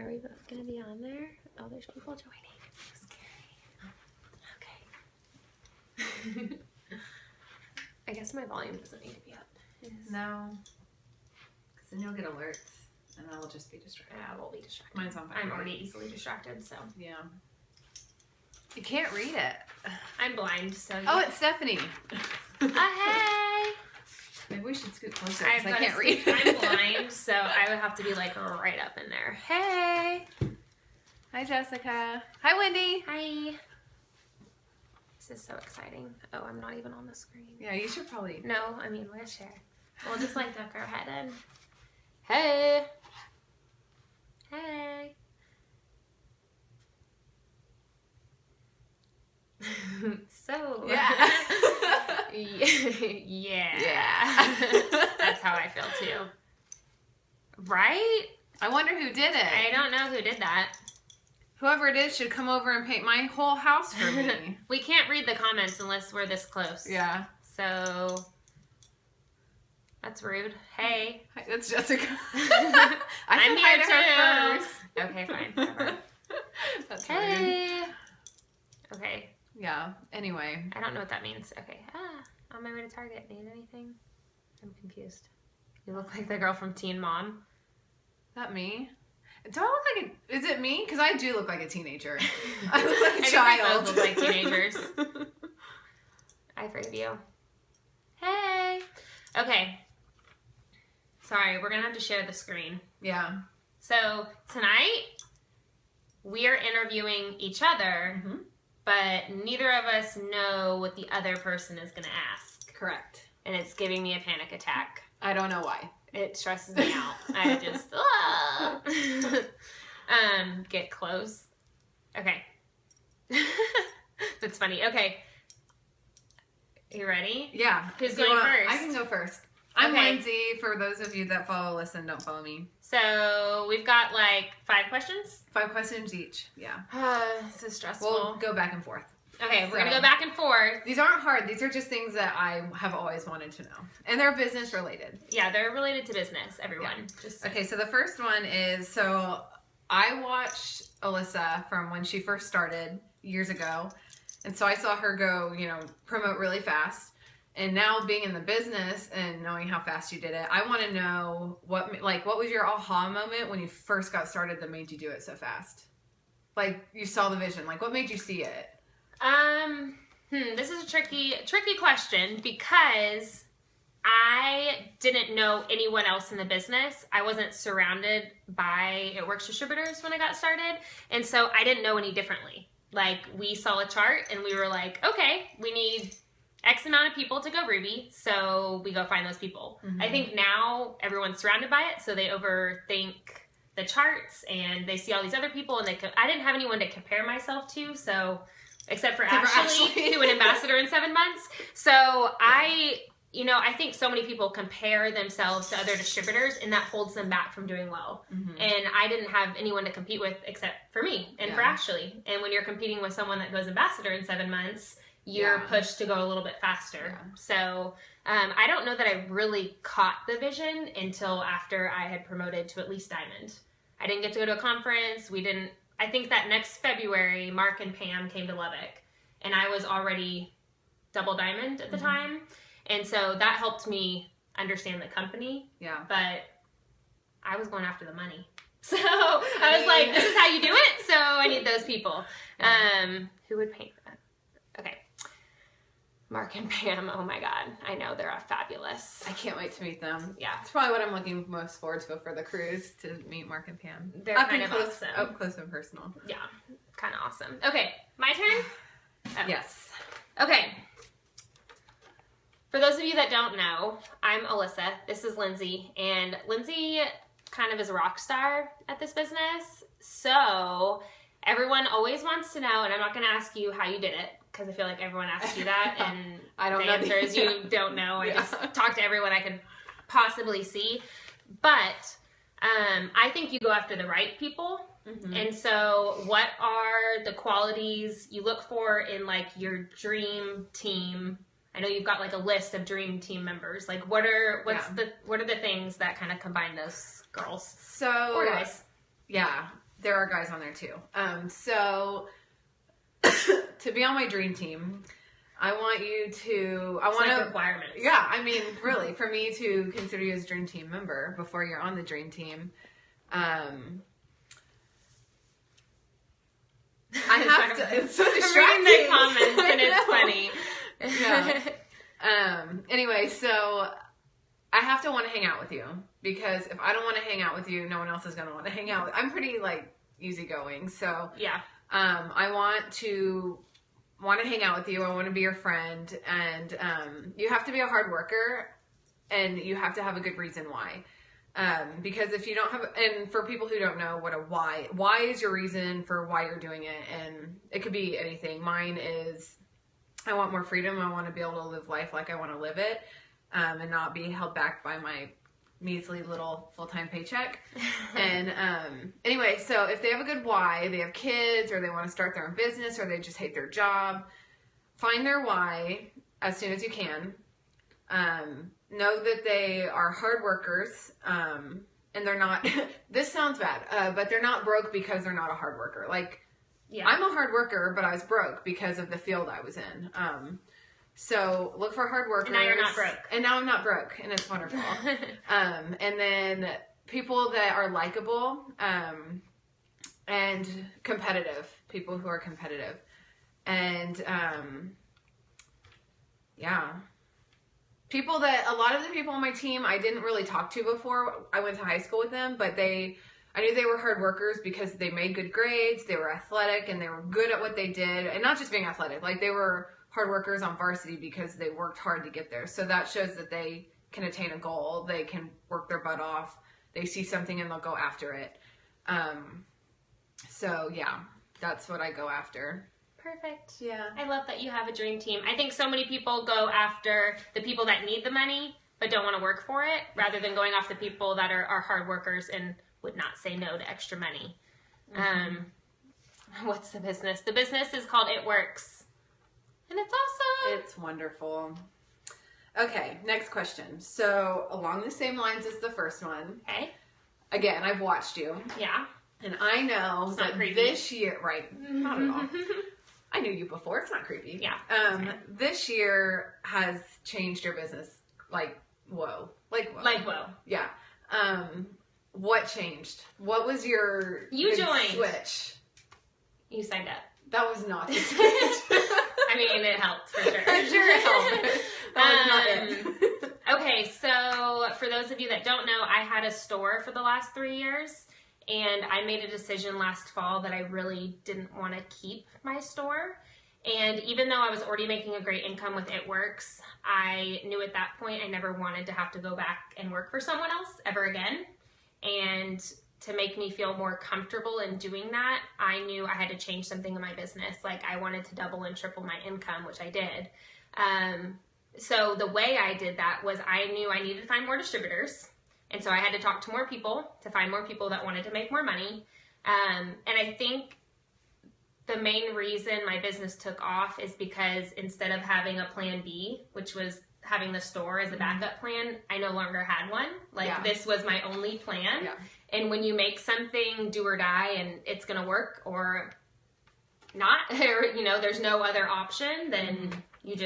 Are we both going to be on there? Oh, there's people joining. So scary. Okay. I guess my volume doesn't need to be up. No. Because then you'll get alerts. And I will just be distracted. Yeah, we'll be distracted. Mine's on fire. I'm already easily distracted, so. Yeah. You can't read it. I'm blind, so. Oh, it's Stephanie. Hey! Maybe we should scoot closer because I can't read. I'm blind, so I would have to be like right up in there. Hey! Hi, Jessica. Hi, Wendy. Hi. This is so exciting. Oh, I'm not even on the screen. Yeah, you should probably. No, I mean, we'll share. We'll just like duck our head in. Hey! Hey! So. Yeah. Yeah. That's how I feel too. Right? I wonder who did it. I don't know who did that. Whoever it is should come over and paint my whole house for me. We can't read the comments unless we're this close. Yeah. So, that's rude. Hey. Hi, that's Jessica. I'm here to too. her first. Okay, fine. Whatever. That's Hey. Rude. Okay. Yeah. Anyway. I don't know what that means. Okay. On my way to Target. Need anything? I'm confused. You look like the girl from Teen Mom. That me? Do I look like a... Is it me? Because I do look like a teenager. I look like a child. We both look like teenagers. I forgive you. Hey. Okay. Sorry, we're going to have to share the screen. Yeah. So, tonight, we are interviewing each other, but neither of us know what the other person is going to ask. Correct. And it's giving me a panic attack. I don't know why. It stresses me out. I just, get close. Okay. That's funny. Okay. You ready? Yeah. Who's going first? I can go first. I'm Lindsay. For those of you that follow, listen, don't follow me. So we've got like 5 questions? 5 questions each. Yeah. This is stressful. We'll go back and forth. Okay, we're going to go back and forth. These aren't hard. These are just things that I have always wanted to know. And they're business related. Yeah, they're related to business, everyone. Yeah. Okay, so the first one is, so I watched Elissa from when she first started years ago. And so I saw her go, promote really fast. And now being in the business and knowing how fast you did it, I want to know what was your aha moment when you first got started that made you do it so fast? Like you saw the vision, like what made you see it? This is a tricky question because I didn't know anyone else in the business. I wasn't surrounded by It Works distributors when I got started. And so I didn't know any differently. Like we saw a chart and we were like, okay, we need X amount of people to go Ruby. So we go find those people. I think now everyone's surrounded by it. So they overthink the charts and they see all these other people and I didn't have anyone to compare myself to. So except for Ashley, who an ambassador in 7 months. So I think so many people compare themselves to other distributors and that holds them back from doing well. And I didn't have anyone to compete with except for me and for Ashley. And when you're competing with someone that goes ambassador in 7 months, you're pushed to go a little bit faster. So I don't know that I really caught the vision until after I had promoted to at least Diamond. I didn't get to go to a conference. I think that next February, Mark and Pam came to Lubbock, and I was already double Diamond at the time. And so that helped me understand the company. Yeah. But I was going after the money. So I was like, this is how you do it. So I need those people. Who would paint that? Okay. Mark and Pam, oh my God. I know, they're fabulous. I can't wait to meet them. Yeah. It's probably what I'm looking most forward to for the cruise, to meet Mark and Pam. They're kind of awesome. Up close and personal. Yeah, kind of awesome. Okay, my turn? Oh. Yes. Okay. For those of you that don't know, I'm Elissa. This is Lindsay. And Lindsay kind of is a rock star at this business. So everyone always wants to know, and I'm not going to ask you how you did it, because I feel like everyone asks you that, and I don't the know answer is you don't know. I just talk to everyone I could possibly see. But I think you go after the right people. And so what are the qualities you look for in like your dream team? I know you've got like a list of dream team members. Like what are the things that kind of combine those girls? So or guys? Yeah. there are guys on there too. So to be on my dream team, I want you to, I want to, requirements. Yeah, I mean, really, for me to consider you as a dream team member before you're on the dream team, I have to, it's so distracting. I'm reading the comments and it's funny. Yeah. Anyway, so I have to want to hang out with you, because if I don't want to hang out with you, no one else is going to want to hang out. I'm pretty like easygoing. So yeah. I want to hang out with you. I want to be your friend, and you have to be a hard worker, and you have to have a good reason why. Because if you don't have, and for people who don't know what a why is your reason for why you're doing it, and it could be anything. Mine is, I want more freedom. I want to be able to live life like I want to live it, and not be held back by my measly little full-time paycheck. And anyway, so if they have a good why, they have kids, or they want to start their own business, or they just hate their job, find their why as soon as you can. Know that they are hard workers, and they're not, this sounds bad, but they're not broke because they're not a hard worker. Like, yeah. I'm a hard worker, but I was broke because of the field I was in. So look for hard workers. And now you're not broke. And now I'm not broke, and it's wonderful. And then people that are likable, and competitive. People who are competitive. And, yeah. People that, a lot of the people on my team I didn't really talk to before I went to high school with them, but I knew they were hard workers because they made good grades, they were athletic, and they were good at what they did. And not just being athletic, like they were hard workers on varsity because they worked hard to get there. So that shows that they can attain a goal, they can work their butt off, they see something and they'll go after it. So yeah, that's what I go after. Perfect. Yeah. I love that you have a dream team. I think so many people go after the people that need the money but don't want to work for it, rather than going off the people that are hard workers and would not say no to extra money. Mm-hmm. What's the business? The business is called It Works. And it's awesome. It's wonderful. Okay, next question. So along the same lines as the first one. Okay. Again, I've watched you. Yeah. And I know that this year, right, not at all. I knew you before. It's not creepy. Yeah. This year has changed your business. Like, whoa. Like, whoa. Yeah. What changed? What was your joined. Switch? You signed up. That was not the switch. I mean, it helped for sure. I'm sure it helped. That was not it. Okay, so for those of you that don't know, I had a store for the last 3 years. And I made a decision last fall that I really didn't want to keep my store. And even though I was already making a great income with It Works, I knew at that point I never wanted to have to go back and work for someone else ever again. And to make me feel more comfortable in doing that, I knew I had to change something in my business. Like, I wanted to double and triple my income, which I did. So the way I did that was I knew I needed to find more distributors. And so I had to talk to more people to find more people that wanted to make more money. And I think the main reason my business took off is because instead of having a plan B, which was having the store as a backup plan, I no longer had one. Like, this was my only plan. Yeah. And when you make something do or die and it's going to work or not, or, there's no other option, then you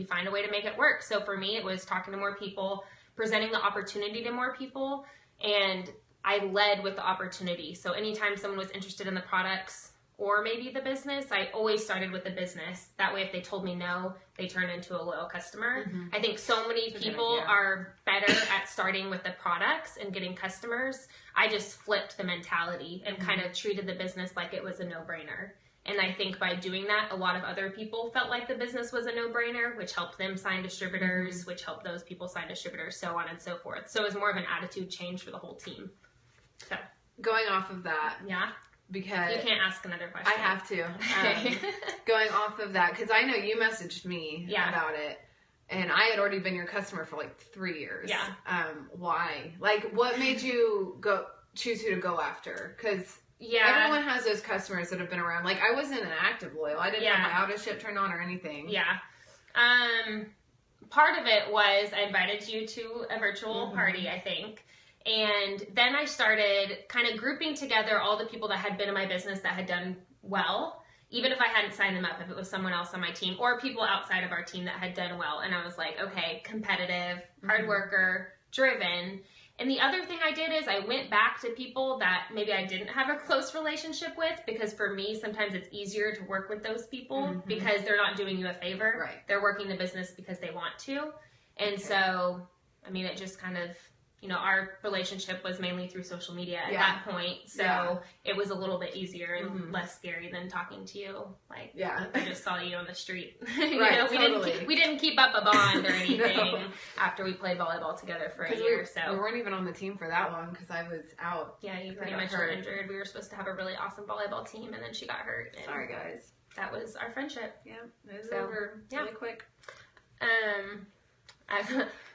find a way to make it work. So for me, it was talking to more people, presenting the opportunity to more people, and I led with the opportunity. So anytime someone was interested in the products or maybe the business, I always started with the business. That way, if they told me no, they turn into a loyal customer. Mm-hmm. I think so many people are better at starting with the products and getting customers. I just flipped the mentality and kind of treated the business like it was a no-brainer. And I think by doing that, a lot of other people felt like the business was a no-brainer, which helped them sign distributors, which helped those people sign distributors, so on and so forth. So it was more of an attitude change for the whole team. So going off of that. Yeah. Because you can't ask another question. I have to. Going off of that, because I know you messaged me about it, and I had already been your customer for like 3 years. Yeah. Why? Like, what made you choose who to go after? Because everyone has those customers that have been around. Like, I wasn't an active loyal. I didn't have my auto ship turned on or anything. Yeah. Part of it was I invited you to a virtual party, I think. And then I started kind of grouping together all the people that had been in my business that had done well, even if I hadn't signed them up, if it was someone else on my team or people outside of our team that had done well. And I was like, okay, competitive, hard worker, driven. And the other thing I did is I went back to people that maybe I didn't have a close relationship with, because for me, sometimes it's easier to work with those people because they're not doing you a favor. Right. They're working the business because they want to. And so, I mean, it just kind of, you know, our relationship was mainly through social media at that point. So it was a little bit easier and less scary than talking to you. Like, I just saw you on the street. You know, we didn't keep up a bond or anything after we played volleyball together for a year. We weren't even on the team for that long because I was out. Yeah, you pretty much were injured. We were supposed to have a really awesome volleyball team, and then she got hurt. Sorry, guys. That was our friendship. Yeah, it was over really quick.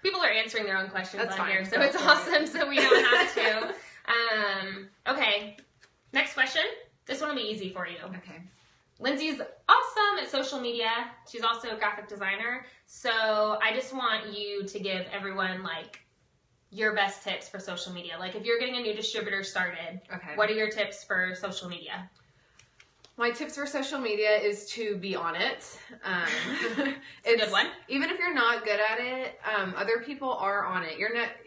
People are answering their own questions on here, so That's it's awesome, so we don't have to. Okay, next question. This one will be easy for you. Okay. Lindsay's awesome at social media. She's also a graphic designer, so I just want you to give everyone, like, your best tips for social media. Like, if you're getting a new distributor started, what are your tips for social media? My tips for social media is to be on it. It's a good one. Even if you're not good at it, other people are on it.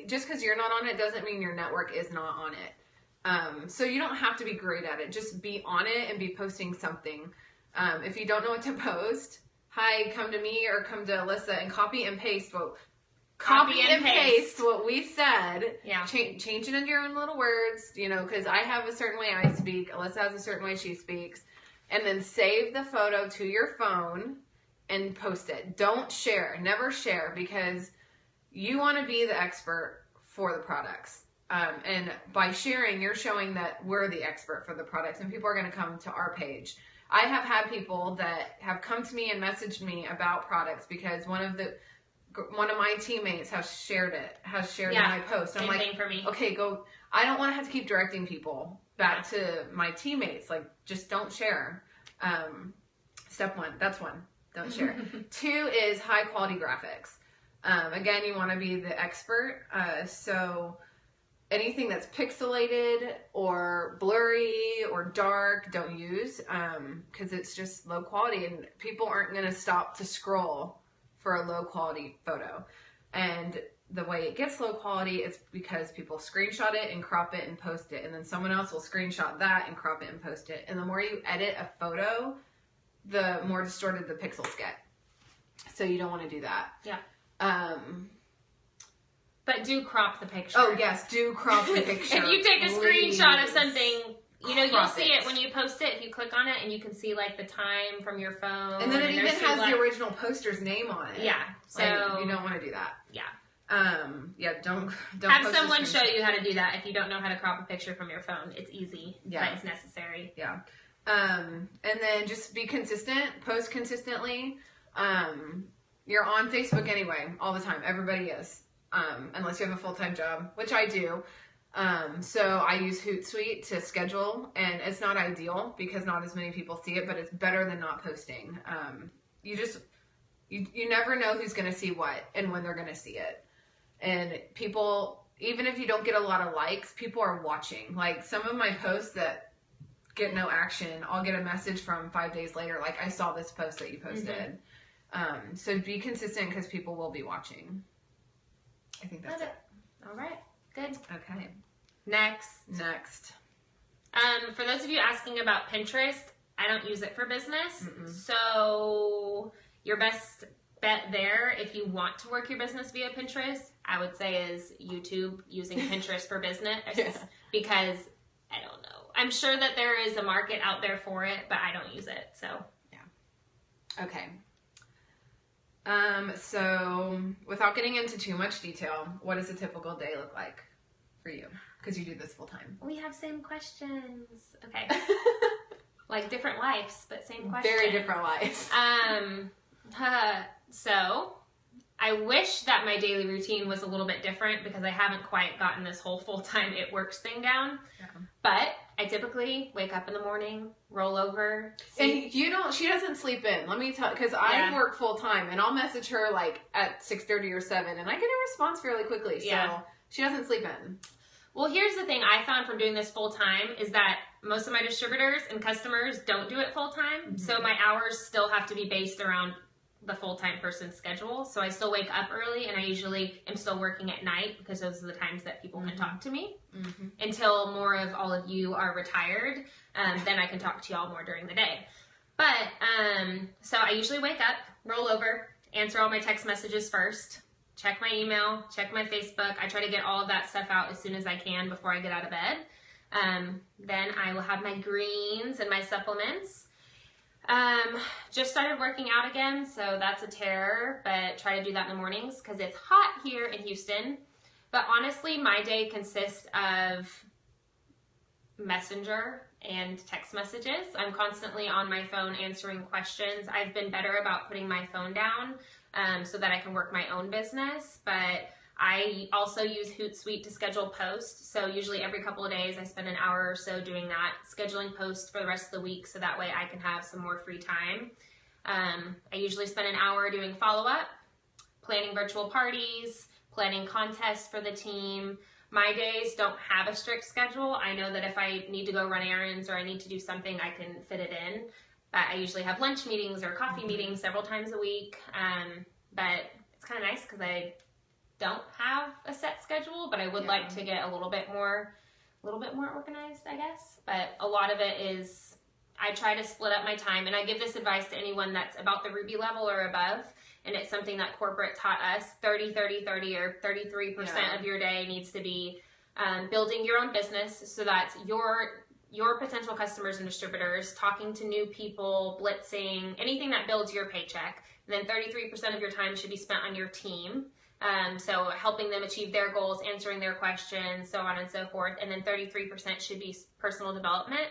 Just because you're not on it doesn't mean your network is not on it. So you don't have to be great at it. Just be on it and be posting something. If you don't know what to post, come to me or come to Elissa and copy and paste what we said. Yeah. Change it into your own little words, you know, because I have a certain way I speak. Elissa has a certain way she speaks. And then save the photo to your phone and post it. Don't share. Never share, because you want to be the expert for the products. And by sharing, you're showing that we're the expert for the products, and people are going to come to our page. I have had people that have come to me and messaged me about products because one of my teammates has shared my post. Same thing for me. Okay, go. I don't want to have to keep directing people back to my teammates. Like, just don't share. Step one. That's one. Don't share. 2 is high quality graphics. Again, you want to be the expert. So anything that's pixelated or blurry or dark, don't use, because it's just low quality and people aren't going to stop to scroll for a low quality photo. And the way it gets low quality is because people screenshot it and crop it and post it, and then someone else will screenshot that and crop it and post it. And the more you edit a photo, the more distorted the pixels get. So you don't want to do that. Yeah. But do crop the picture. Oh yes, do crop the picture. If you take a screenshot of something, you know, you'll see it when you post it. If you click on it, and you can see, like, the time from your phone. And then it even has the original poster's name on it. Yeah. So you don't want to do that. Yeah. Don't have someone show you how to do that. If you don't know how to crop a picture from your phone, it's easy, but it's necessary. Yeah. And then just be consistent, post consistently. You're on Facebook anyway, all the time. Everybody is, unless you have a full-time job, which I do. So I use Hootsuite to schedule, and it's not ideal because not as many people see it, but it's better than not posting. You never know who's going to see what and when they're going to see it. And people, even if you don't get a lot of likes, people are watching. Like, some of my posts that get no action, I'll get a message from 5 days later, like, I saw this post that you posted. So be consistent because people will be watching. I think that's it. All right. Good. Okay. Next. For those of you asking about Pinterest, I don't use it for business. So your best bet there, if you want to work your business via Pinterest, I would say is YouTube, using Pinterest for business. Because, I don't know. I'm sure that there is a market out there for it, but I don't use it. So, yeah. Okay. So without getting into too much detail, what does a typical day look like for you? Because you do this full time. We have same questions. Okay. Like different lives, but same question. Very different lives. So I wish that my daily routine was a little bit different because I haven't quite gotten this whole full-time it works thing down. Yeah. But I typically wake up in the morning, roll over. And she doesn't sleep in. Let me tell, because I work full-time and I'll message her like at 6:30 or 7 and I get a response fairly quickly. So she doesn't sleep in. Well, here's the thing I found from doing this full time is that most of my distributors and customers don't do it full time. So my hours still have to be based around the full-time person's schedule. So I still wake up early, and I usually am still working at night because those are the times that people can talk to me until more of all of you are retired. Then I can talk to y'all more during the day. But so I usually wake up, roll over, answer all my text messages first, check my email, check my Facebook. I try to get all of that stuff out as soon as I can before I get out of bed. Then I will have my greens and my supplements. Just started working out again, so that's a terror, but try to do that in the mornings because it's hot here in Houston. But honestly, my day consists of Messenger and text messages. I'm constantly on my phone answering questions. I've been better about putting my phone down so that I can work my own business, but I also use Hootsuite to schedule posts. So usually every couple of days I spend an hour or so doing that, scheduling posts for the rest of the week so that way I can have some more free time. I usually spend an hour doing follow-up, planning virtual parties, planning contests for the team. My days don't have a strict schedule. I know that if I need to go run errands or I need to do something, I can fit it in. But I usually have lunch meetings or coffee meetings several times a week. But it's kind of nice because I don't have a set schedule, but I would like to get a little bit more organized, I guess. But a lot of it is I try to split up my time, and I give this advice to anyone that's about the Ruby level or above, and it's something that corporate taught us. 30, 30, 30 or 33% of your day needs to be building your own business, so that's your potential customers and distributors, talking to new people, blitzing, anything that builds your paycheck. And then 33% of your time should be spent on your team. So helping them achieve their goals, answering their questions, so on and so forth. And then 33% should be personal development.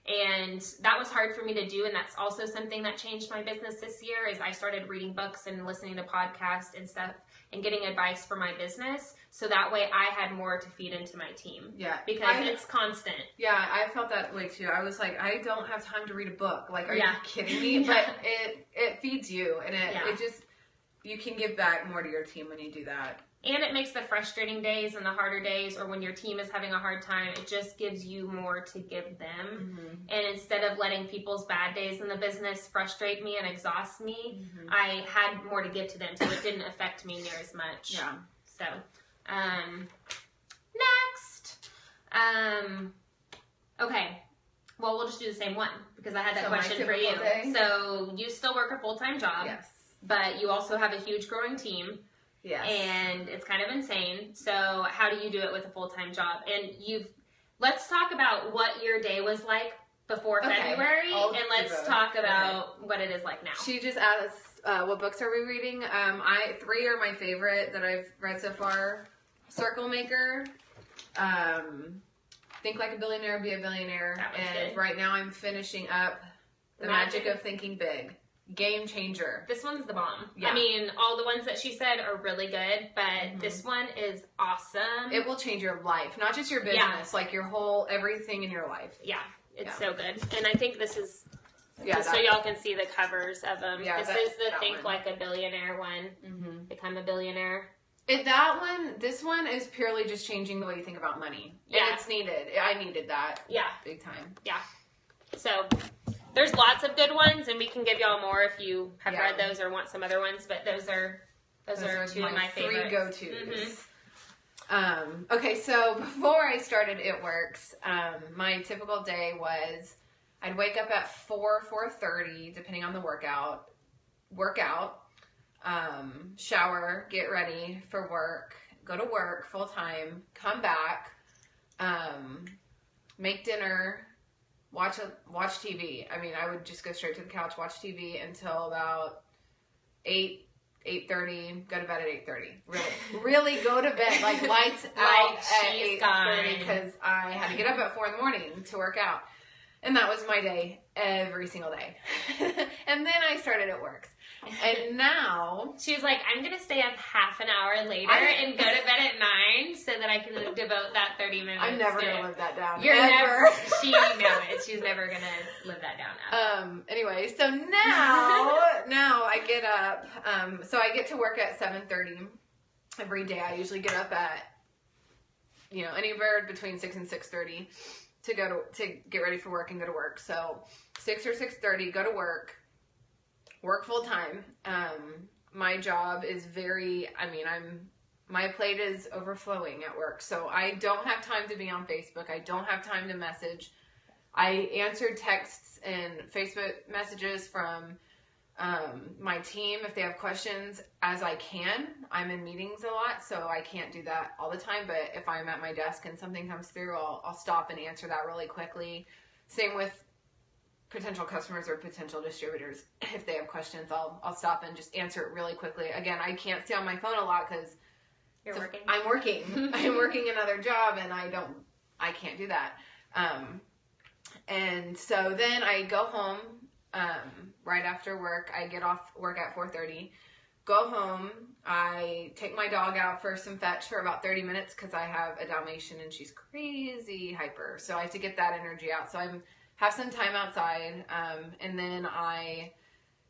And that was hard for me to do. And that's also something that changed my business this year is I started reading books and listening to podcasts and stuff and getting advice for my business. So that way I had more to feed into my team. Yeah. Because it's constant. Yeah, I felt that way too. I was like, I don't have time to read a book. Like, are you kidding me? But it feeds you, and it just, you can give back more to your team when you do that. And it makes the frustrating days and the harder days, or when your team is having a hard time, it just gives you more to give them. And instead of letting people's bad days in the business frustrate me and exhaust me, I had more to give to them, so it didn't affect me near as much. Yeah. So, next. Okay. Well, we'll just do the same one because I had that question for you. So, you still work a full-time job. Yes. But you also have a huge growing team. Yes. And it's kind of insane. So how do you do it with a full-time job? And let's talk about what your day was like before February, and let's talk about what it is like now. She just asked, what books are we reading? 3 are my favorite that I've read so far. Circle Maker, Think Like a Billionaire, Be a Billionaire. And right now I'm finishing up The Magic of Thinking Big. Game changer. This one's the bomb. Yeah. I mean, all the ones that she said are really good, but this one is awesome. It will change your life, not just your business, like your whole, everything in your life. Yeah, it's so good. And I think this is, just so y'all can see the covers of them. Yeah, this is the Think Like a Billionaire one. Become a Billionaire. This one is purely just changing the way you think about money. Yeah. And it's needed. I needed that. Yeah. Big time. Yeah. So there's lots of good ones, and we can give y'all more if you have read those or want some other ones. But those are 2 of my favorites. 3 go-tos. Okay, so before I started It Works, my typical day was I'd wake up at 4:30, depending on the workout, shower, get ready for work, go to work full time, come back, make dinner. Watch TV. I mean, I would just go straight to the couch, watch TV until about 8:30. Go to bed at 8:30. Really go to bed. Like lights out at 8:30 because I had to get up at 4 a.m. to work out. And that was my day every single day. And then I started It Works. And now she's like, I'm going to stay up half an hour later and go to bed at 9 so that I can devote that 30 minutes. I'm never going to live that down. You're never. She's never going to live that down. Anyway, so now I get up. So I get to work at 7:30 every day. I usually get up at anywhere between 6 and 6:30 to get ready for work and go to work. So 6 or 6:30, go to work full time. My job is my plate is overflowing at work. So I don't have time to be on Facebook. I don't have time to message. I answer texts and Facebook messages from my team if they have questions as I can. I'm in meetings a lot, so I can't do that all the time. But if I'm at my desk and something comes through, I'll stop and answer that really quickly. Same with potential customers or potential distributors. If they have questions, I'll stop and just answer it really quickly. Again, I can't stay on my phone a lot because You're working. I'm working. I'm working another job, and I can't do that. And so then I go home right after work. I get off work at 4:30. Go home. I take my dog out for some fetch for about 30 minutes because I have a Dalmatian and she's crazy hyper. So I have to get that energy out. So I have some time outside, and then I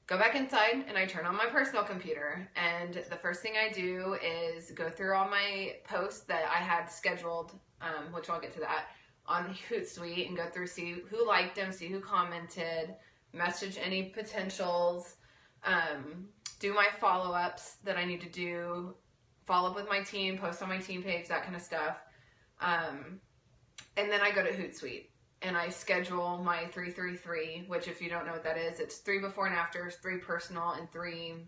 go back inside and I turn on my personal computer. And the first thing I do is go through all my posts that I had scheduled, which I'll get to that, on Hootsuite, and go through, see who liked them, see who commented, message any potentials, do my follow-ups that I need to do, follow up with my team, post on my team page, that kind of stuff. And then I go to Hootsuite and I schedule my 3-3-3, which if you don't know what that is, it's 3 before and afters, 3 personal, and 3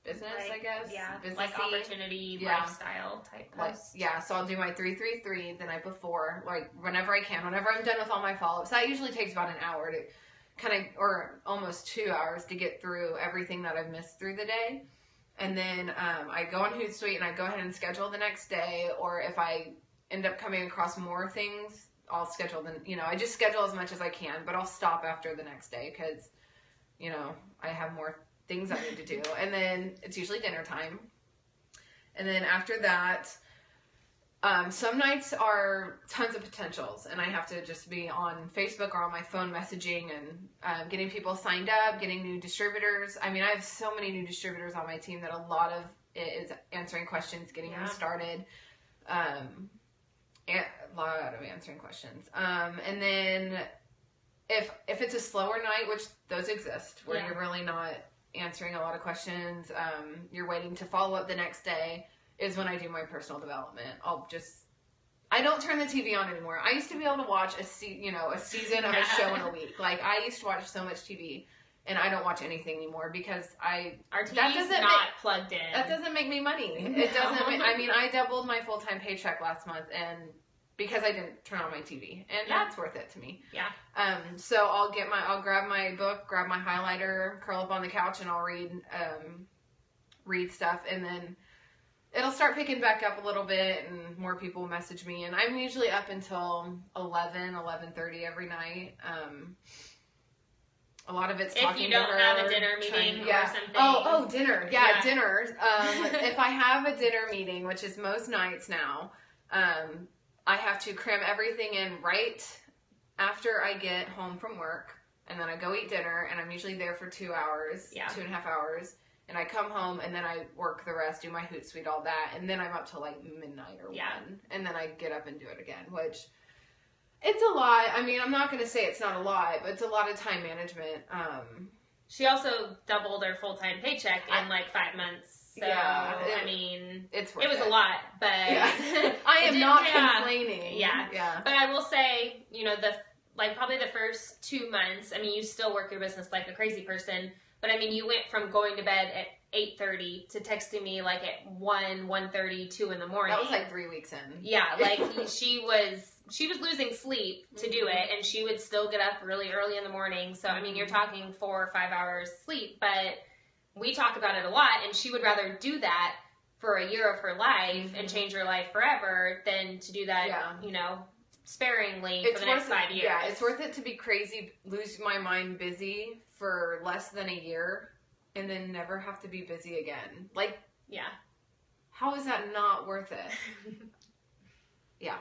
business, I guess. Yeah, businessy. like opportunity, lifestyle type posts. So I'll do my 3-3-3 the night before, like whenever I can, whenever I'm done with all my follow-ups. That usually takes about an hour to or almost 2 hours to get through everything that I've missed through the day. And then I go on Hootsuite and I go ahead and schedule the next day, or if I end up coming across more things, I'll schedule them. I just schedule as much as I can, but I'll stop after the next day because, I have more things I need to do. And then it's usually dinner time. And then after that, some nights are tons of potentials, and I have to just be on Facebook or on my phone messaging and getting people signed up, getting new distributors. I have so many new distributors on my team that a lot of it is answering questions, getting them started. A lot of answering questions. And then if it's a slower night, which those exist, where you're really not answering a lot of questions, you're waiting to follow up the next day, is when I do my personal development. I don't turn the TV on anymore. I used to be able to watch a season of a show in a week. Like, I used to watch so much TV, and I don't watch anything anymore because our TV's not plugged in. That doesn't make me money. It doesn't. I doubled my full-time paycheck last month, and because I didn't turn on my TV, and that's worth it to me. Yeah. So I'll grab my book, grab my highlighter, curl up on the couch, and I'll read stuff, and then it'll start picking back up a little bit, and more people will message me, and I'm usually up until 11:30 every night. A lot of it's talking to her. If you don't have a dinner meeting or something. Oh, dinner. Yeah, dinner. If I have a dinner meeting, which is most nights now, I have to cram everything in right after I get home from work, and then I go eat dinner, and I'm usually there for 2 hours, 2.5 hours, and I come home, and then I work the rest, do my Hootsuite, all that, and then I'm up till like midnight or 1, and then I get up and do it again, which, it's a lot. I'm not going to say it's not a lot, but it's a lot of time management. She also doubled her full-time paycheck in like 5 months. So, it was a lot, but I am not complaining. Yeah. But I will say, probably the first 2 months, you still work your business like a crazy person, but you went from going to bed at 8:30 to texting me like at 1:30, 2 in the morning. That was like 3 weeks in. Yeah, like she was losing sleep to do it, and she would still get up really early in the morning. So, you're talking 4 or 5 hours sleep, but we talk about it a lot, and she would rather do that for a year of her life and change her life forever than to do that, sparingly for the next 5 years. Yeah, it's worth it to be crazy, lose my mind busy for less than a year, and then never have to be busy again. Like, how is that not worth it? Yeah.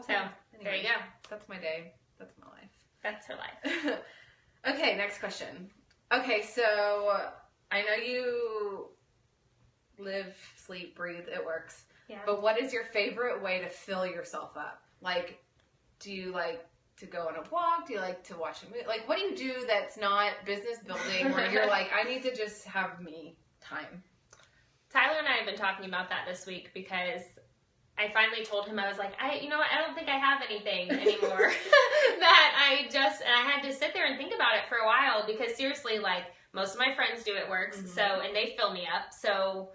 Anyway, there you go. That's my day. That's my life. That's her life. Okay, next question. Okay, so I know you live, sleep, breathe, it works. Yeah. But what is your favorite way to fill yourself up? Like, do you like to go on a walk? Do you like to watch a movie? Like, what do you do that's not business building where you're like, I need to just have me time? Tyler and I have been talking about that this week because I finally told him, I was like, you know what, I don't think I have anything anymore. And I had to sit there and think about it for a while because seriously, like, most of my friends do it works, and they fill me up. So,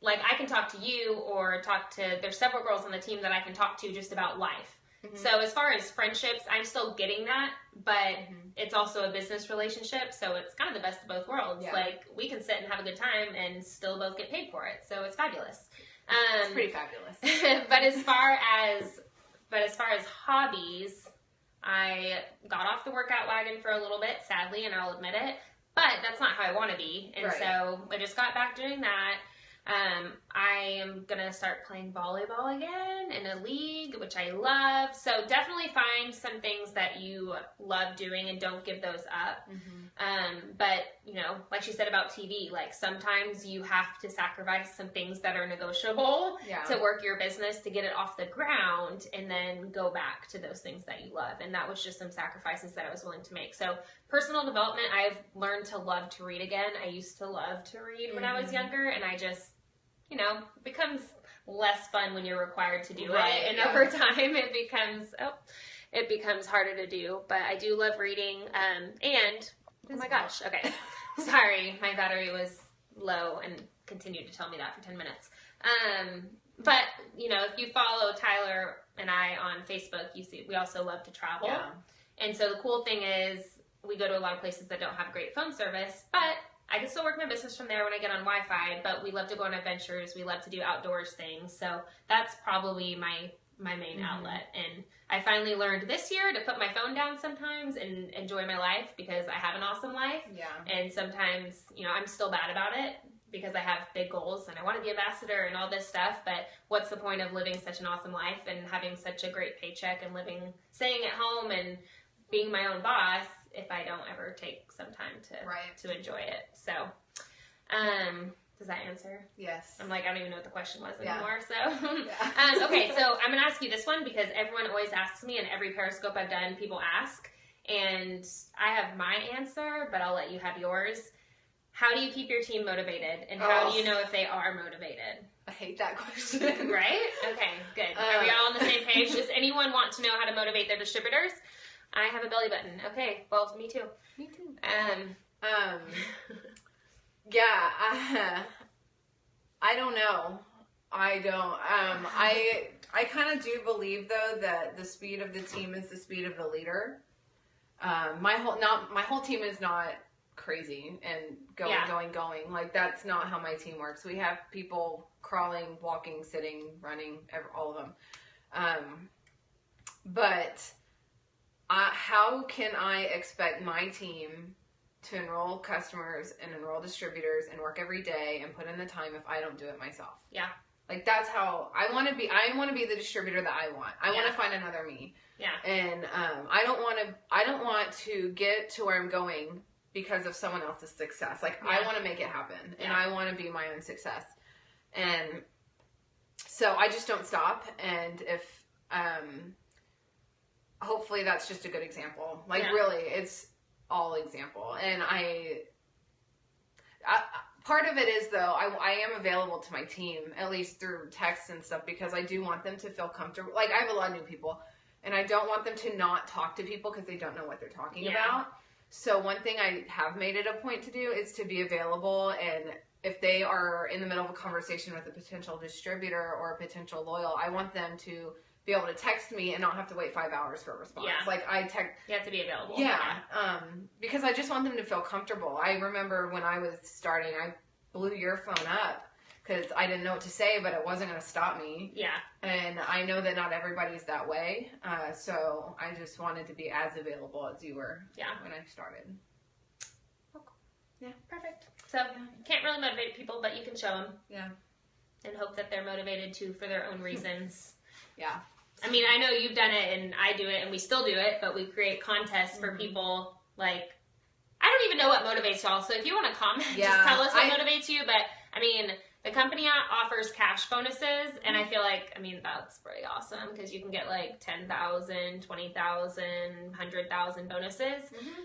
like, I can talk to you or there's several girls on the team that I can talk to just about life. So as far as friendships, I'm still getting that, but it's also a business relationship, so it's kind of the best of both worlds. Yeah. Like, we can sit and have a good time and still both get paid for it, so it's fabulous. It's pretty fabulous. But as far as hobbies, I got off the workout wagon for a little bit, sadly, and I'll admit it, but that's not how I want to be, and so I just got back doing that. I am gonna start playing volleyball again in a league, which I love. So definitely find some things that you love doing and don't give those up. But you know, like she said about TV, like sometimes you have to sacrifice some things that are negotiable to work your business to get it off the ground and then go back to those things that you love. And that was just some sacrifices that I was willing to make. So personal development, I've learned to love to read again. I used to love to read when I was younger, and I just, you know, becomes less fun when you're required to do it. And over time it becomes harder to do. But I do love reading. And oh my gosh, okay. Sorry, my battery was low and continued to tell me that for 10 minutes. But you know, if you follow Tyler and I on Facebook, you see we also love to travel. Yeah. And so the cool thing is we go to a lot of places that don't have great phone service, but I can still work my business from there when I get on Wi-Fi, but we love to go on adventures. We love to do outdoors things. So that's probably my main outlet. And I finally learned this year to put my phone down sometimes and enjoy my life because I have an awesome life. Yeah. And sometimes, you know, I'm still bad about it because I have big goals and I want to be ambassador and all this stuff. But what's the point of living such an awesome life and having such a great paycheck and staying at home and being my own boss if I don't ever take some time to enjoy it. So, does that answer? Yes. I'm like, I don't even know what the question was anymore. So, okay, so I'm going to ask you this one because everyone always asks me, and every Periscope I've done, people ask, and I have my answer, but I'll let you have yours. How do you keep your team motivated, and how do you know if they are motivated? I hate that question. Right? Okay, good. Are we all on the same page? Does anyone want to know how to motivate their distributors? I have a belly button. Okay, well, me too. Me too. Yeah, I don't know. I don't. I kind of do believe though that the speed of the team is the speed of the leader. My whole team is not crazy and going. Like that's not how my team works. We have people crawling, walking, sitting, running, all of them. But how can I expect my team to enroll customers and enroll distributors and work every day and put in the time if I don't do it myself? Yeah. Like that's how I want to be. I want to be the distributor that I want. I want to find another me. Yeah. And I don't want to get to where I'm going because of someone else's success. Like I want to make it happen and I want to be my own success. And so I just don't stop. And if hopefully that's just a good example. Like really, it's all example. And I part of it is though, I am available to my team, at least through text and stuff, because I do want them to feel comfortable. Like I have a lot of new people and I don't want them to not talk to people because they don't know what they're talking about. So one thing I have made it a point to do is to be available, and if they are in the middle of a conversation with a potential distributor or a potential loyal, I want them to be able to text me and not have to wait 5 hours for a response. Yeah. Like you have to be available. Yeah. Because I just want them to feel comfortable. I remember when I was starting, I blew your phone up because I didn't know what to say, but it wasn't going to stop me. Yeah. And I know that not everybody's that way. So I just wanted to be as available as you were when I started. Oh, cool. Yeah. Perfect. So you can't really motivate people, but you can show them. Yeah. And hope that they're motivated too for their own reasons. Yeah. I mean, I know you've done it and I do it and we still do it, but we create contests for people. Like, I don't even know what motivates y'all. So if you want to comment, just tell us what motivates you. But I mean, The company offers cash bonuses, and I feel like, I mean, that's pretty awesome because you can get like 10,000, 20,000, 100,000 bonuses. Mm-hmm.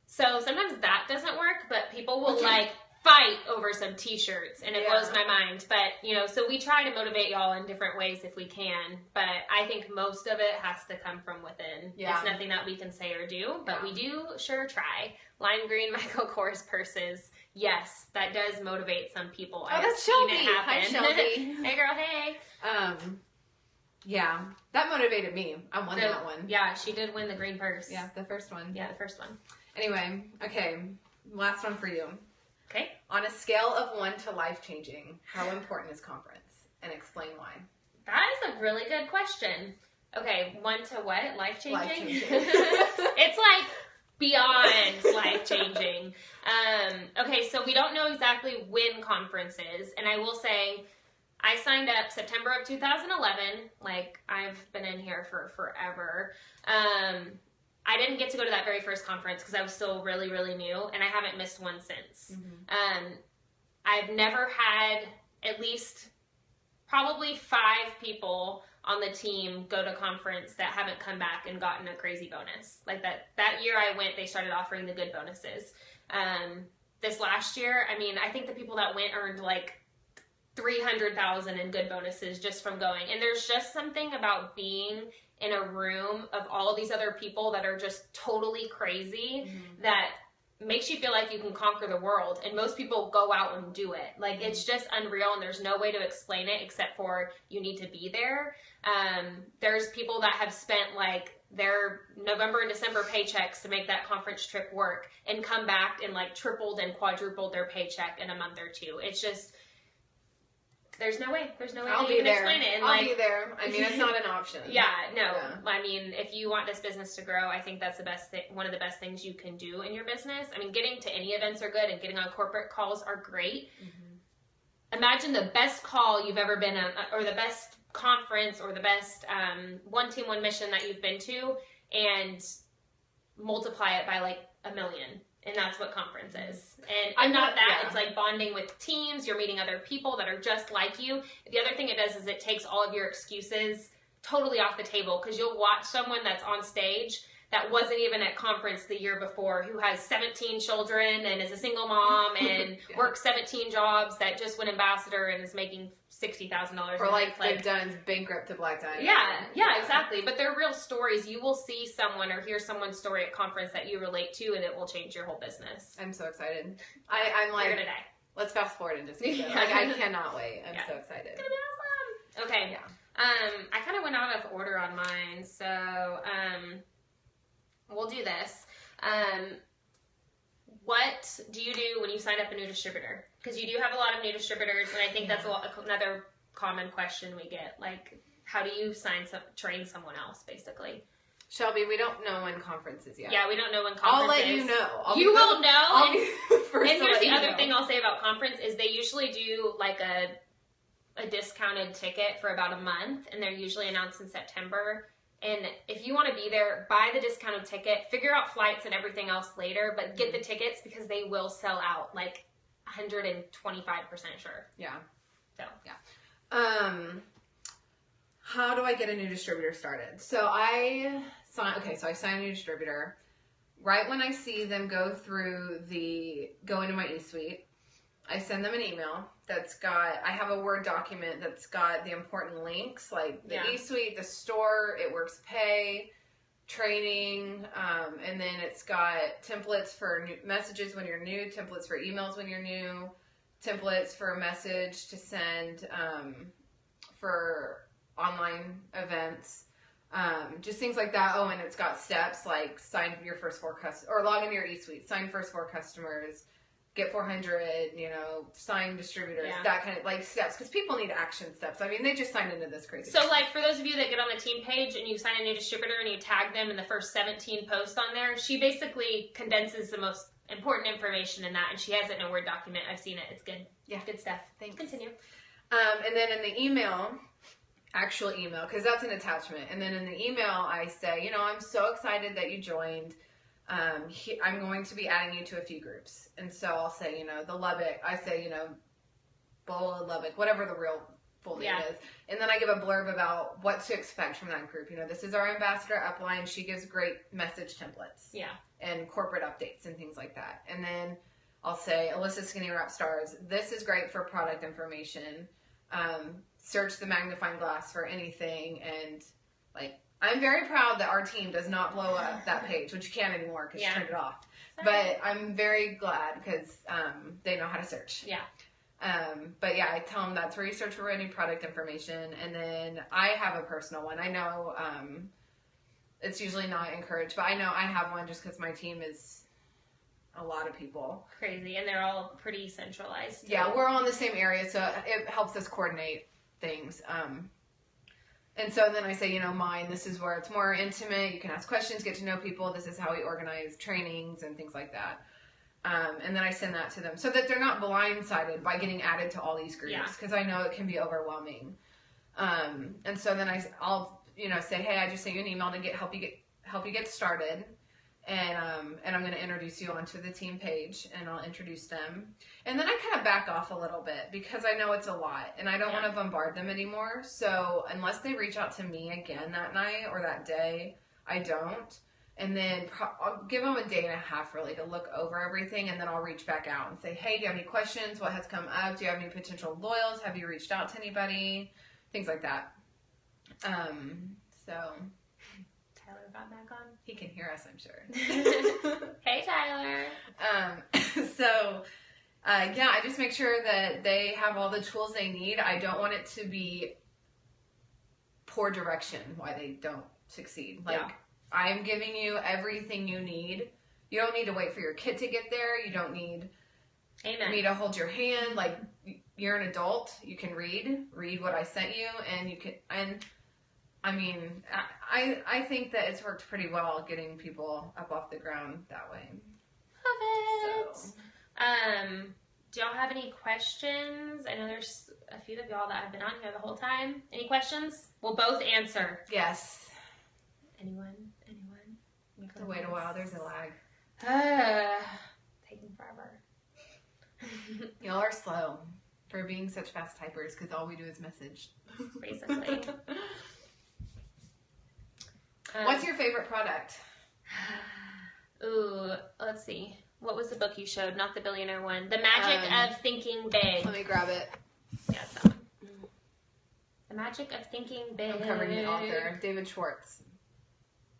So sometimes that doesn't work, but people will like fight over some t-shirts, and it blows my mind. But, you know, so we try to motivate y'all in different ways if we can, but I think most of it has to come from within. Yeah. It's nothing that we can say or do, but we do sure try. Lime green Michael Kors purses. Yes, that does motivate some people. Oh, that's Shelby. Hi, Shelby. Hey, girl, hey. Yeah, that motivated me. I won that one. Yeah, she did win the green purse. Yeah, the first one. Yeah, the first one. Anyway, okay, last one for you. Okay. On a scale of 1 to life-changing, how important is conference? And explain why. That is a really good question. Okay, 1 to what? Life-changing? Life-changing. It's like beyond life-changing. Okay, so we don't know exactly when conference is, and I will say I signed up September of 2011. Like, I've been in here for forever. I didn't get to go to that very first conference because I was still really, really new, and I haven't missed one since. Mm-hmm. I've never had at least probably 5 people on the team go to conference that haven't come back and gotten a crazy bonus. Like that year I went, they started offering the good bonuses. This last year, I mean, I think the people that went earned like 300,000 in good bonuses just from going. And there's just something about being in a room of all of these other people that are just totally crazy that makes you feel like you can conquer the world. And most people go out and do it. Like, it's just unreal, and there's no way to explain it except for you need to be there. There's people that have spent like their November and December paychecks to make that conference trip work and come back and like tripled and quadrupled their paycheck in a month or two. It's just, there's no way I'll you can explain it. And I'll be there. I mean, it's not an option. Yeah. I mean, if you want this business to grow, I think that's the best thing, one of the best things you can do in your business. I mean, getting to any events are good, and getting on corporate calls are great. Mm-hmm. Imagine the best call you've ever been on, or the best conference, or the best one team, one mission that you've been to, and multiply it by like 1 million. And that's what conference is. And not that, it's like bonding with teams. You're meeting other people that are just like you. The other thing it does is it takes all of your excuses totally off the table, because you'll watch someone that's on stage that wasn't even at conference the year before, who has 17 children and is a single mom and works 17 jobs, that just went ambassador and is making $60,000. Or like they've done bankrupt to black tie. Yeah, exactly. But they're real stories. You will see someone or hear someone's story at conference that you relate to, and it will change your whole business. I'm so excited. I'm like, you're gonna die. Let's fast forward and just go. Like, I cannot wait. I'm so excited. It's gonna be awesome. Okay. Yeah. I kind of went out of order on mine, so we'll do this. What do you do when you sign up a new distributor? Because you do have a lot of new distributors, and I think that's another common question we get. Like, how do you train someone else, basically? Shelby, we don't know when conference is yet. Yeah, we don't know when conference is. I'll let you know. You will know. And here's the other thing I'll say about conference is they usually do like a discounted ticket for about a month, and they're usually announced in September. And if you want to be there, buy the discounted ticket, figure out flights and everything else later, but get the tickets because they will sell out like 125% sure. Yeah. So, yeah. How do I get a new distributor started? So I sign a new distributor. Right when I see them go into my e-suite, I send them an email I have a Word document that's got the important links, like the e-suite, the store, It Works Pay, training, and then it's got templates for new messages when you're new, templates for emails when you're new, templates for a message to send for online events, just things like that. Oh, and it's got steps like sign your first 4 customers, or log into your e-suite, sign first 4 customers, get 400, sign distributors, that kind of like steps, because people need action steps. I mean, they just signed into this crazy. So like for those of you that get on the team page and you sign a new distributor and you tag them in the first 17 posts on there, she basically condenses the most important information in that, and she has it in a Word document. I've seen it. It's good. Yeah. Good stuff. Thanks. Continue. And then in the email, actual email, because that's an attachment. And then in the email, I say, I'm so excited that you joined. I'm going to be adding you to a few groups. And so I'll say, the Lubbock, I say, Lubbock, whatever the real full name is. And then I give a blurb about what to expect from that group. You know, this is our ambassador upline. She gives great message templates. Yeah. And corporate updates and things like that. And then I'll say, Elissa Skinny Wrap Stars, this is great for product information. Search the magnifying glass for anything. And, like, I'm very proud that our team does not blow up that page, which you can't anymore because you turned it off. But I'm very glad because they know how to search. Yeah. But yeah, I tell them that's where you search for any product information. And then I have a personal one. I know it's usually not encouraged, but I know I have one just because my team is a lot of people. Crazy. And they're all pretty centralized. Yeah, we're all in the same area, so it helps us coordinate things. And so then I say, you know, mine, this is where it's more intimate. You can ask questions, get to know people. This is how we organize trainings and things like that. And then I send that to them so that they're not blindsided by getting added to all these groups because I know it can be overwhelming. And so then I'll, you know, say, hey, I just sent you an email to help you get started. And I'm going to introduce you onto the team page and I'll introduce them. And then I kind of back off a little bit because I know it's a lot and I don't want to bombard them anymore. So unless they reach out to me again that night or that day, I don't. And then I'll give them a day and a half really to look over everything. And then I'll reach back out and say, hey, do you have any questions? What has come up? Do you have any potential loyals? Have you reached out to anybody? Things like that. So Tyler got back on. He can hear us, I'm sure. Hey, Tyler. Yeah, I just make sure that they have all the tools they need. I don't want it to be poor direction why they don't succeed. Like, I'm giving you everything you need. You don't need to wait for your kid to get there. You don't need me to hold your hand. Like, you're an adult. You can read what I sent you, and you can, and I mean, I think that it's worked pretty well getting people up off the ground that way. Love it. So. Do y'all have any questions? I know there's a few of y'all that have been on here the whole time. Any questions? We'll both answer. Yes. Anyone? You have to wait a while. There's a lag. Taking forever. Y'all are slow for being such fast typers because all we do is message. Basically. What's your favorite product? Ooh, let's see. What was the book you showed? Not the billionaire one. The Magic of Thinking Big. Let me grab it. Yeah, it's that one. The Magic of Thinking Big. I'm covering the author, David Schwartz.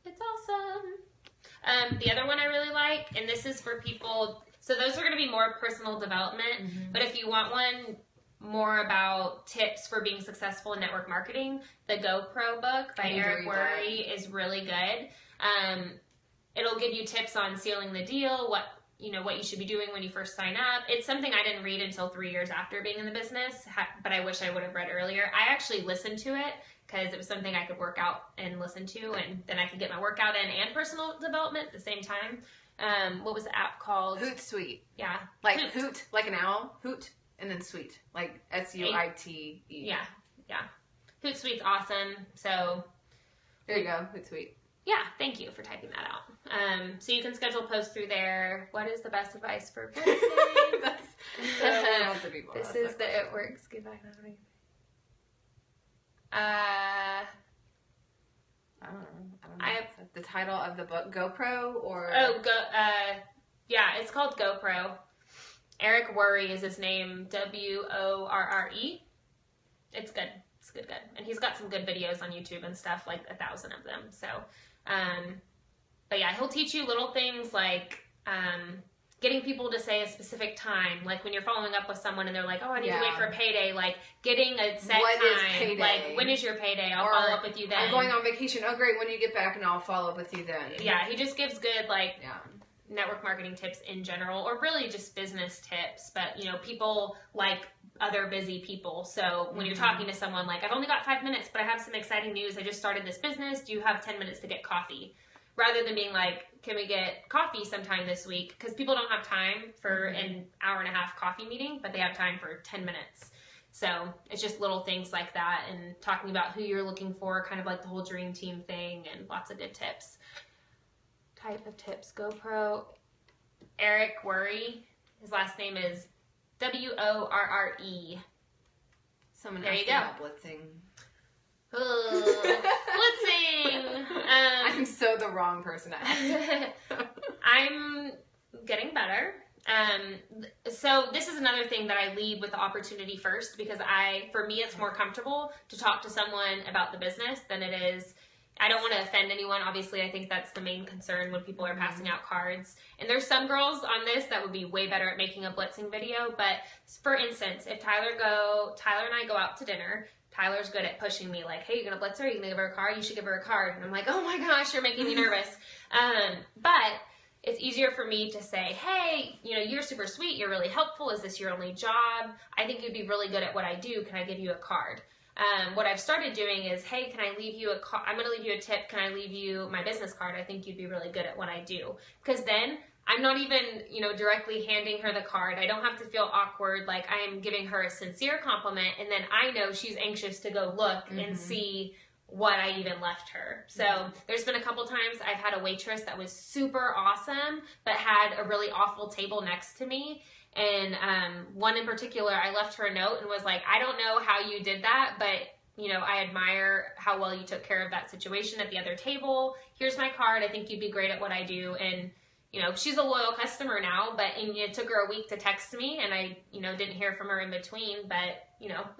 It's awesome. The other one I really like, and this is for people, so those are going to be more personal development, but if you want one more about tips for being successful in network marketing, the GoPro book by Eric Worre is really good. It'll give you tips on sealing the deal, what you should be doing when you first sign up. It's something I didn't read until 3 years after being in the business, but I wish I would have read earlier. I actually listened to it because it was something I could work out and listen to, and then I could get my workout in and personal development at the same time. What was the app called? Hootsuite. Yeah. Like hoot, like an owl, hoot, and then suite, like SUITE. Yeah. Hootsuite's awesome. So there you go, Hootsuite. Yeah, thank you for typing that out. So you can schedule posts through there. What is the best advice for posting? This is the It Works. Goodbye. I don't know. The title of the book, GoPro, or yeah, it's called GoPro. Eric Worre is his name. WORRE. It's good. It's good. And he's got some good videos on YouTube and stuff, like 1,000 of them. So, but yeah, he'll teach you little things like getting people to say a specific time. Like when you're following up with someone and they're like, oh, I need to wait for payday. Like getting a set time. Like, when is your payday? I'll follow up with you then. I'm going on vacation. Oh, great. When you get back, and I'll follow up with you then. Yeah, he just gives good, network marketing tips in general, or really just business tips. But, people like other busy people. So when you're talking to someone like, I've only got 5 minutes, but I have some exciting news. I just started this business. Do you have 10 minutes to get coffee? Rather than being like, can we get coffee sometime this week? Because people don't have time for an hour-and-a-half coffee meeting, but they have time for 10 minutes. So it's just little things like that, and talking about who you're looking for, kind of like the whole dream team thing, and lots of good tips. Type of tips. GoPro. Eric Worre. His last name is WORRE. Someone There asked you go. about blitzing. Blitzing. I'm so the wrong person to ask. I'm getting better. So this is another thing that I lead with the opportunity first, because for me, it's more comfortable to talk to someone about the business than it is. I don't want to offend anyone. Obviously, I think that's the main concern when people are passing out cards. And there's some girls on this that would be way better at making a blitzing video. But for instance, if Tyler and I go out to dinner, Tyler's good at pushing me like, hey, you're going to blitz her? You're going to give her a card? You should give her a card. And I'm like, oh my gosh, you're making me nervous. But it's easier for me to say, hey, you're super sweet. You're really helpful. Is this your only job? I think you'd be really good at what I do. Can I give you a card? What I've started doing is, hey, can I leave you I'm going to leave you a tip. Can I leave you my business card? I think you'd be really good at what I do. Because then I'm not even, directly handing her the card. I don't have to feel awkward. Like, I'm giving her a sincere compliment. And then I know she's anxious to go look and see what I even left her. So there's been a couple times I've had a waitress that was super awesome, but had a really awful table next to me. And one in particular, I left her a note and was like, I don't know how you did that, but I admire how well you took care of that situation at the other table. Here's my card. I think you'd be great at what I do. And she's a loyal customer now, but it took her a week to text me, and I, didn't hear from her in between, but,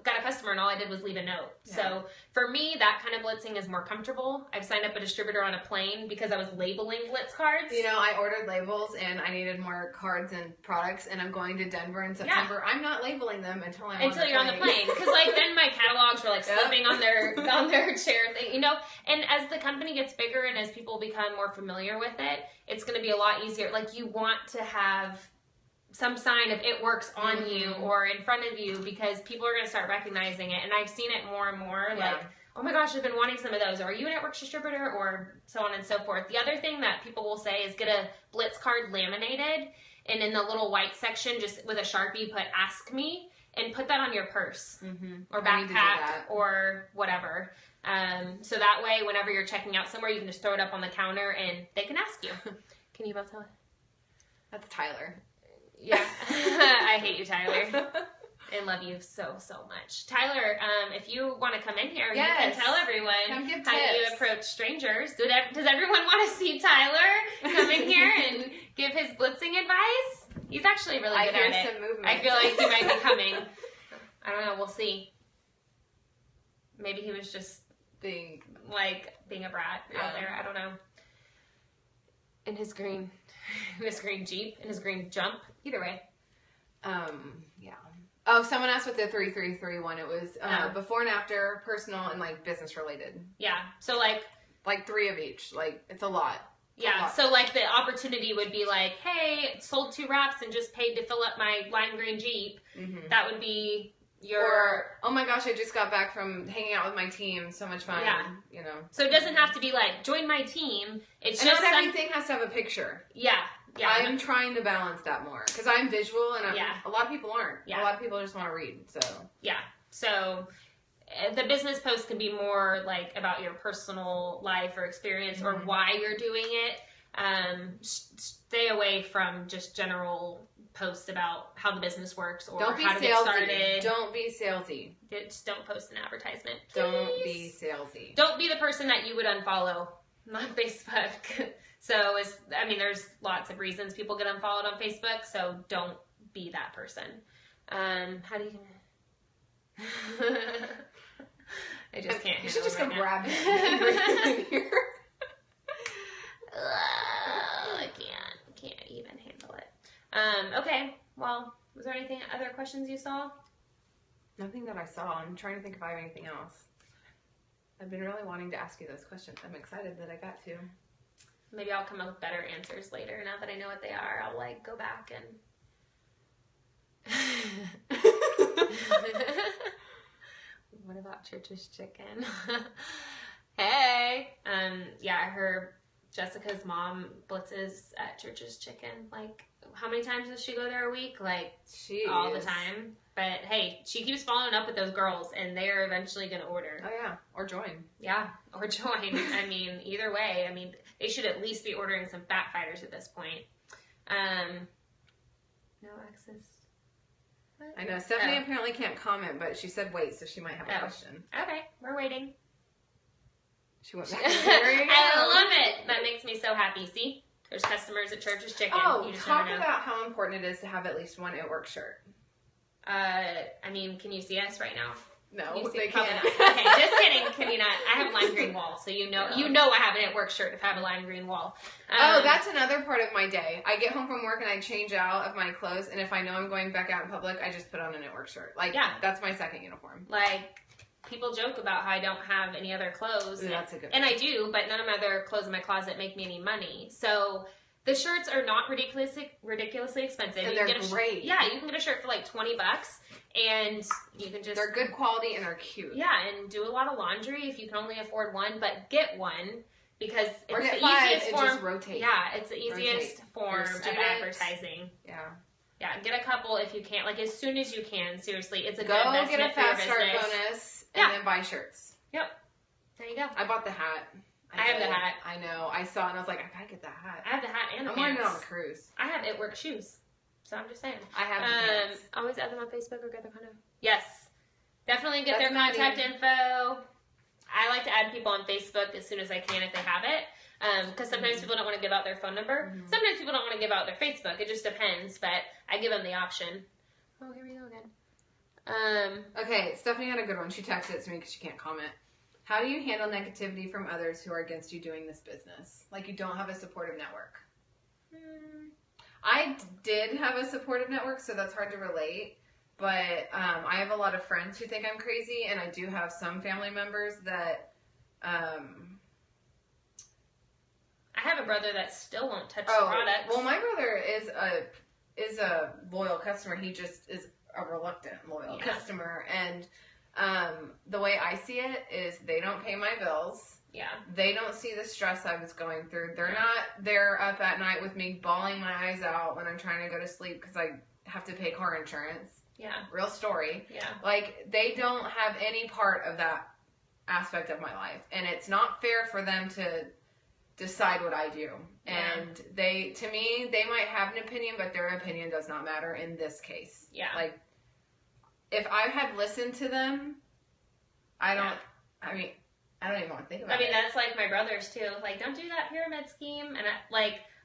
got a customer and all I did was leave a note. Yeah. So for me, that kind of blitzing is more comfortable. I've signed up a distributor on a plane because I was labeling blitz cards. I ordered labels and I needed more cards and products, and I'm going to Denver in September. Yeah. I'm not labeling them until you're on the plane. Because then my catalogs were slipping on their chair thing, and as the company gets bigger and as people become more familiar with it, it's going to be a lot easier. You want to have some sign of it works on you or in front of you, because people are going to start recognizing it. And I've seen it more and more, oh my gosh, I've been wanting some of those. Are you a network distributor? Or so on and so forth. The other thing that people will say is get a blitz card laminated, and in the little white section, just with a Sharpie, put ask me, and put that on your purse or backpack or whatever. So that way, whenever you're checking out somewhere, you can just throw it up on the counter and they can ask you. Can you both tell it? That's Tyler. Yeah. I hate you, Tyler. And love you so, so much. Tyler, if you want to come in here, you can tell everyone how you approach strangers. Does everyone want to see Tyler come in here and give his blitzing advice? He's actually really good at it. I hear some movement. I feel like he might be coming. I don't know. We'll see. Maybe he was just being a brat out there. I don't know. In his green Jeep, in his green jump. Either way. Yeah. Oh, someone asked what the 3331. It was before and after, personal, and business related. Yeah. So like 3 of each. It's a lot. Yeah. So the opportunity would be hey, sold 2 wraps and just paid to fill up my lime green Jeep. Mm-hmm. That would be or, oh my gosh, I just got back from hanging out with my team. So much fun. Yeah. So it doesn't have to be join my team. It's just everything has to have a picture. Yeah. Yeah. I'm trying to balance that more because I'm visual and a lot of people aren't. Yeah. A lot of people just want to read. So. Yeah. So the business post can be more about your personal life or experience or why you're doing it. Stay away from just general posts about how the business works or how to get started. Don't be salesy. Just don't post an advertisement. Please. Don't be salesy. Don't be the person that you would unfollow on Facebook. So there's lots of reasons people get unfollowed on Facebook. So don't be that person. How do you? I just can't. You should just go grab him. I can't even handle it. Okay, well, was there anything, other questions you saw? Nothing that I saw. I'm trying to think if I have anything else. I've been really wanting to ask you those questions. I'm excited that I got to. Maybe I'll come up with better answers later. Now that I know what they are, I'll go back and... What about Church's Chicken? Hey! Jessica's mom blitzes at Church's Chicken. How many times does she go there a week? All the time. But hey, she keeps following up with those girls, and they are eventually going to order. Oh yeah, or join. Yeah, or join. Either way. They should at least be ordering some fat fighters at this point. No access. I know. Stephanie apparently can't comment, but she said wait, so she might have a question. Okay, we're waiting. She went back. I love it. That makes me so happy. See? There's customers at Church's Chicken. Oh, talk about how important it is to have at least one It Works shirt. I mean, can you see us right now? No, they can't. Okay, just kidding. Can you not? I have a lime green wall, so you know I have an It Works shirt if I have a lime green wall. That's another part of my day. I get home from work and I change out of my clothes, and if I know I'm going back out in public, I just put on an It Works shirt. That's my second uniform. People joke about how I don't have any other clothes. Ooh, that's a good one. And I do, but none of my other clothes in my closet make me any money. So the shirts are not ridiculously expensive. And they're great. Yeah, you can get a shirt for like $20, and you can just... They're good quality and they're cute. Yeah, and do a lot of laundry if you can only afford one, but get one because or it's get the five, easiest form. Just rotate. Yeah, it's the easiest form of advertising. Yeah. Yeah, get a couple if you can. As soon as you can. Seriously, it's a good Go investment get a fast for your start bonus and then buy shirts. Yep. There you go. I bought the hat. I have the hat. I know. I saw it and I was like, I gotta get that hat. I have the hat and the pants. I'm wearing it on a cruise. I have It Works shoes. So I'm just saying. I have the pants. Always add them on Facebook or get their contact. Yes. Definitely get their contact info. I like to add people on Facebook as soon as I can if they have it. Because sometimes people don't want to give out their phone number. Mm-hmm. Sometimes people don't want to give out their Facebook. It just depends. But I give them the option. Oh, here we go again. Okay, Stephanie had a good one. She texted it to me because she can't comment. How do you handle negativity from others who are against you doing this business? Like you don't have a supportive network. I did have a supportive network, so that's hard to relate. But I have a lot of friends who think I'm crazy, and I do have some family members that... I have a brother that still won't touch the product. Well, my brother is a loyal customer. He just is a reluctant loyal customer. And the way I see it is they don't pay my bills. Yeah. They don't see the stress I was going through. They're not there up at night with me bawling my eyes out when I'm trying to go to sleep because I have to pay car insurance. Yeah. Real story. Yeah. They don't have any part of that aspect of my life. And it's not fair for them to decide what I do. Yeah. And to me, they might have an opinion, but their opinion does not matter in this case. Yeah. If I had listened to them, I don't even want to think about it. That's like my brothers too. Don't do that pyramid scheme. And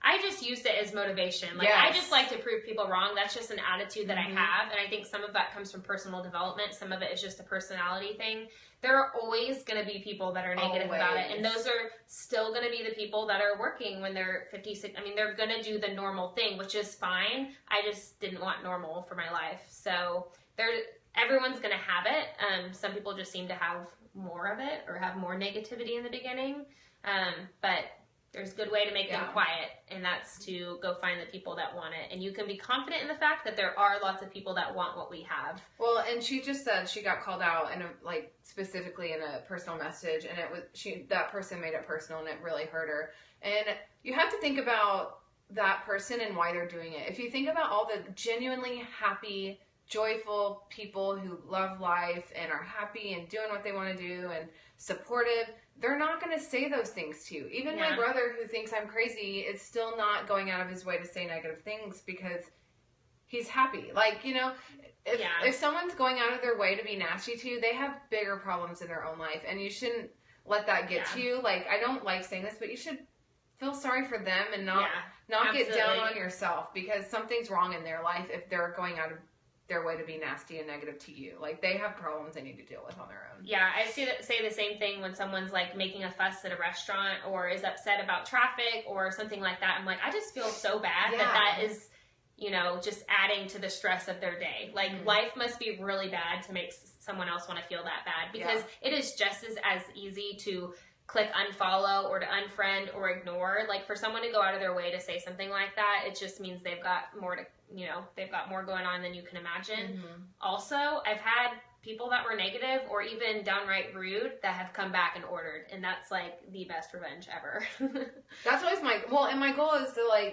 I just used it as motivation. I just like to prove people wrong. That's just an attitude that I have. And I think some of that comes from personal development. Some of it is just a personality thing. There are always going to be people that are negative about it. And those are still going to be the people that are working when they're 56. They're going to do the normal thing, which is fine. I just didn't want normal for my life. So everyone's going to have it. Some people just seem to have more of it or have more negativity in the beginning. But there's a good way to make them quiet, and that's to go find the people that want it. And you can be confident in the fact that there are lots of people that want what we have. Well, and she just said she got called out and specifically in a personal message, and that person made it personal, and it really hurt her. And you have to think about that person and why they're doing it. If you think about all the genuinely happy, joyful people who love life and are happy and doing what they want to do and supportive, they're not going to say those things to you. Even my brother, who thinks I'm crazy, is still not going out of his way to say negative things because he's happy. If someone's going out of their way to be nasty to you, they have bigger problems in their own life, and you shouldn't let that get to you. I don't like saying this, but you should feel sorry for them and not get down on yourself because something's wrong in their life if they're going out of their way to be nasty and negative to you. They have problems they need to deal with on their own. Yeah, I say the same thing when someone's making a fuss at a restaurant or is upset about traffic or something like that. I'm I just feel so bad that is, just adding to the stress of their day. Life must be really bad to make someone else want to feel that bad because it is just as easy to click unfollow or to unfriend or ignore. For someone to go out of their way to say something like that, it just means they've got more going on than you can imagine. Mm-hmm. Also, I've had people that were negative or even downright rude that have come back and ordered, and that's the best revenge ever. That's always my goal is to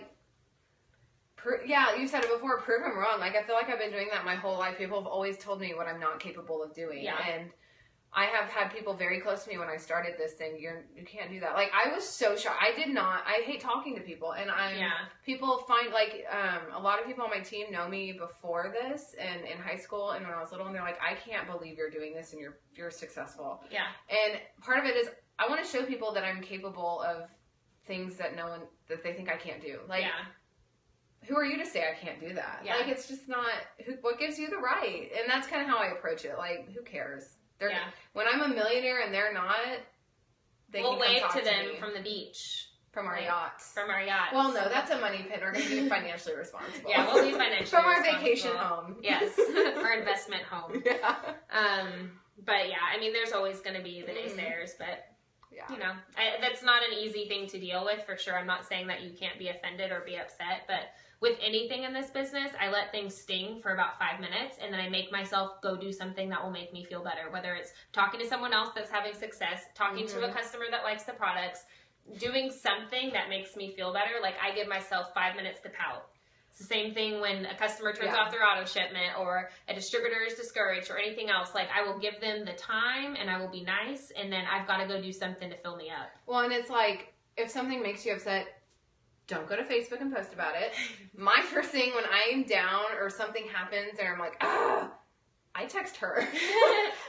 you said it before, prove them wrong. I feel like I've been doing that my whole life. People have always told me what I'm not capable of doing, and I have had people very close to me when I started this thing. You can't do that. Like, I was so shocked. I hate talking to people, and people find, like, a lot of people on my team know me before this, and in high school, and when I was little, and they're like, I can't believe you're doing this, and you're successful. Yeah. And part of it is, I want to show people that I'm capable of things that that they think I can't do. Like, who are you to say I can't do that? Yeah. Like, it's just not, what gives you the right? And that's kind of how I approach it. Like, who cares? When I'm a millionaire and they're not, we'll wave to them from the beach. From our yachts. From our yachts. Well, no, that's a money pit. We're going to be financially responsible. Yeah, we'll be financially responsible. From our vacation home. Yes, our investment home. Yeah. But yeah, I mean, there's always going to be the naysayers, but you know, that's not an easy thing to deal with, for sure. I'm not saying that you can't be offended or be upset, but with anything in this business, I let things sting for about 5 minutes, and then I make myself go do something that will make me feel better, whether it's talking to someone else that's having success, talking to a customer that likes the products, doing something that makes me feel better. Like, I give myself 5 minutes to pout. It's the same thing when a customer turns off their auto shipment, or a distributor is discouraged, or anything else. Like, I will give them the time, and I will be nice, and then I've got to go do something to fill me up. Well, and it's like, if something makes you upset, don't go to Facebook and post about it. My first thing when I am down or something happens and I'm like, I text her.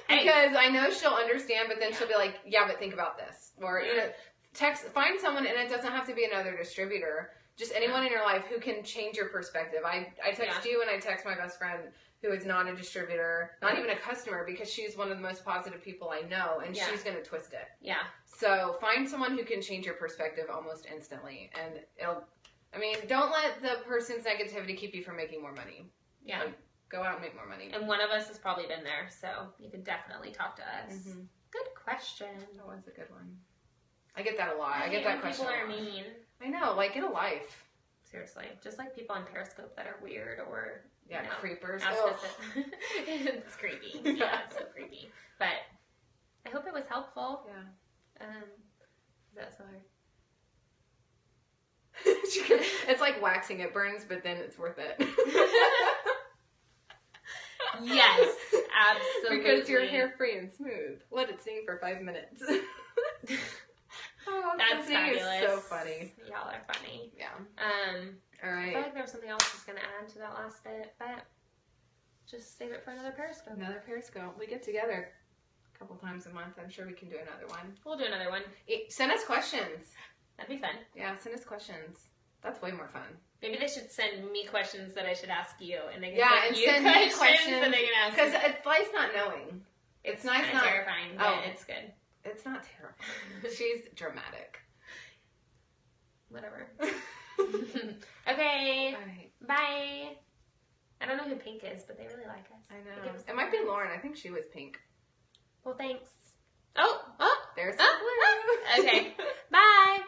Because I know she'll understand, but then she'll be like, yeah, but think about this. Or, you know, find someone, and it doesn't have to be another distributor. Just anyone in your life who can change your perspective. I text you, and I text my best friend who is not a distributor, not even a customer, because she's one of the most positive people I know, and she's going to twist it. Yeah. So find someone who can change your perspective almost instantly, and don't let the person's negativity keep you from making more money. Yeah. Like, go out and make more money. And one of us has probably been there, so you can definitely talk to us. Mm-hmm. Good question. That was a good one. I get that a lot. I get that question a lot. People are mean. I know. Like, get a life. Seriously. Just like people on Periscope that are weird, or... Yeah, you know, creepers. It's creepy. Yeah, it's so creepy. But I hope it was helpful. Yeah. That's so hard. It's like waxing. It burns, but then it's worth it. Yes, absolutely. Because you're hair free and smooth. Let it sing for 5 minutes. That's fabulous. Is so funny. Y'all are funny. Yeah. All right. I feel like there was something else I was going to add to that last bit, but just save it for another Periscope. Another Periscope. We get together a couple times a month. I'm sure we can do another one. We'll do another one. Send us questions. That'd be fun. Yeah, send us questions. That's way more fun. Maybe they should send me questions that I should ask you, and they can send me questions that they can ask. Because life's not knowing. It's nice, not terrifying, but it's good. It's not terrifying. She's dramatic. Whatever. Okay. All right. Bye. I don't know who Pink is, but they really like us. I know. It might be Lauren. I think she was Pink. Well, thanks. Oh, there's some blue. Okay. Bye.